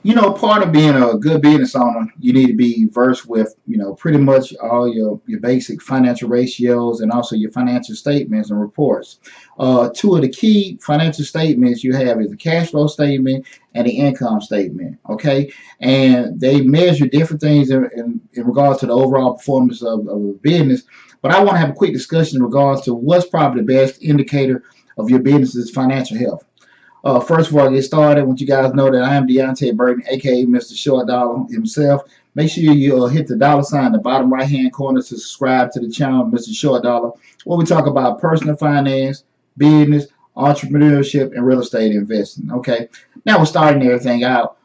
Part of being a good business owner, you need to be versed with, pretty much all your basic financial ratios and also your financial statements and reports. Two of the key financial statements you have is the cash flow statement and the income statement. Okay, and they measure different things in regards to the overall performance of a business. But I want to have a quick discussion in regards to what's probably the best indicator of your business's financial health. First of all, get started. I want you guys know that I am Deonte Burden, aka Mr. Short Dollar himself. Make sure you hit the dollar sign in the bottom right hand corner to subscribe to the channel, Mr. Short Dollar, where we talk about personal finance, business, entrepreneurship, and real estate investing. Okay, now we're starting everything out.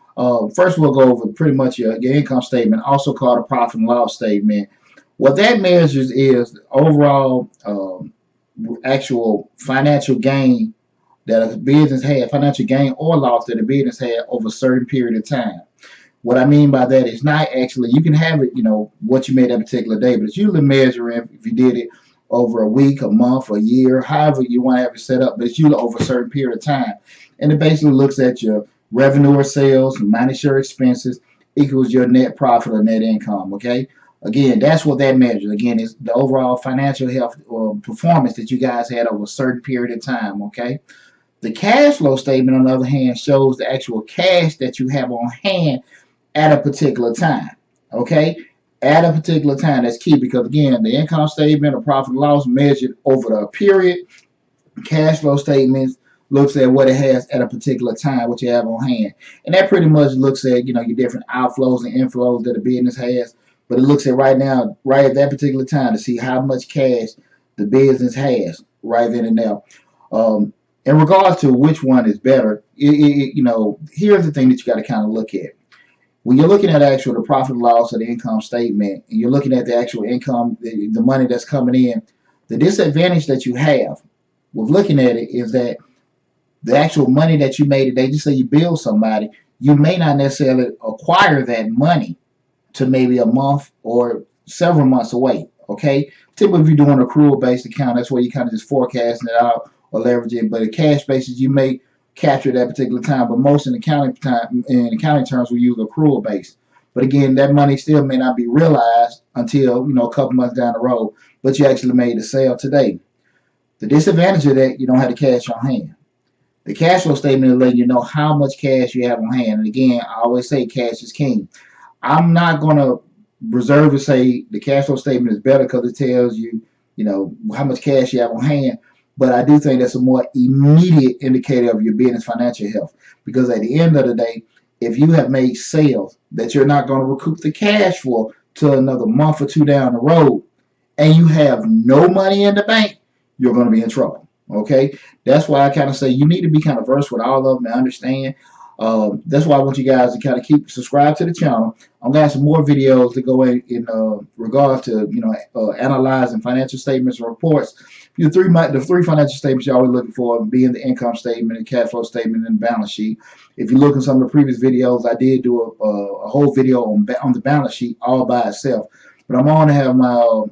First, we'll go over pretty much your income statement, also called a profit and loss statement. What that measures is the overall actual financial gain that a business had, financial gain or loss that a business had over a certain period of time. What I mean by that is not actually, you can have it, what you made that particular day, but it's usually measuring if you did it over a week, a month, a year, however you want to have it set up, but it's usually over a certain period of time. And it basically looks at your revenue or sales minus your expenses equals your net profit or net income, okay? Again, that's what that measures. Again, it's the overall financial health or performance that you guys had over a certain period of time, okay? The cash flow statement, on the other hand, shows the actual cash that you have on hand at a particular time. Okay? At a particular time. That's key because, again, the income statement or profit and loss measured over a period. Cash flow statements looks at what it has at a particular time, what you have on hand. And that pretty much looks at, your different outflows and inflows that a business has. But it looks at right now, right at that particular time to see how much cash the business has right then and there. In regards to which one is better, here's the thing that you got to kind of look at. When you're looking at actual the profit and loss of the income statement, and you're looking at the actual income, the money that's coming in, the disadvantage that you have with looking at it is that the actual money that you made today, just say you bill somebody, you may not necessarily acquire that money to maybe a month or several months away. Okay, typically if you're doing an accrual-based account, that's where you kind of just forecasting it out or leverage it. But a cash basis, you may capture that particular time. But most in accounting terms, we use accrual base. But again, that money still may not be realized until a couple months down the road. But you actually made the sale today. The disadvantage of that, you don't have the cash on hand. The cash flow statement will let you know how much cash you have on hand. And again, I always say cash is king. I'm not going to reserve to say the cash flow statement is better because it tells you, how much cash you have on hand. But I do think that's a more immediate indicator of your business financial health. Because at the end of the day, if you have made sales that you're not going to recoup the cash for till another month or two down the road, and you have no money in the bank, you're going to be in trouble. Okay? That's why I kind of say you need to be kind of versed with all of them and understand. That's why I want you guys to kind of keep subscribe to the channel. I'm gonna have some more videos to go in regards to analyzing financial statements and reports. The three financial statements you're always looking for being the income statement, the cash flow statement, and the balance sheet. If you look at some of the previous videos, I did do a whole video on the balance sheet all by itself. But I'm on to have my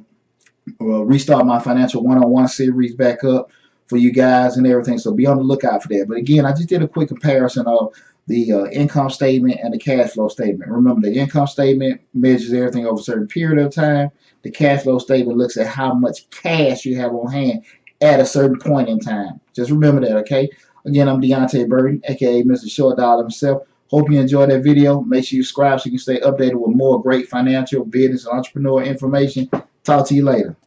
restart my financial one-on-one series back up for you guys and everything. So be on the lookout for that. But again, I just did a quick comparison of the income statement and the cash flow statement. Remember, the income statement measures everything over a certain period of time. The cash flow statement looks at how much cash you have on hand at a certain point in time. Just remember that, okay? Again, I'm Deonte Burden, aka Mr. Short Dollar himself. Hope you enjoyed that video. Make sure you subscribe so you can stay updated with more great financial, business, and entrepreneur information. Talk to you later.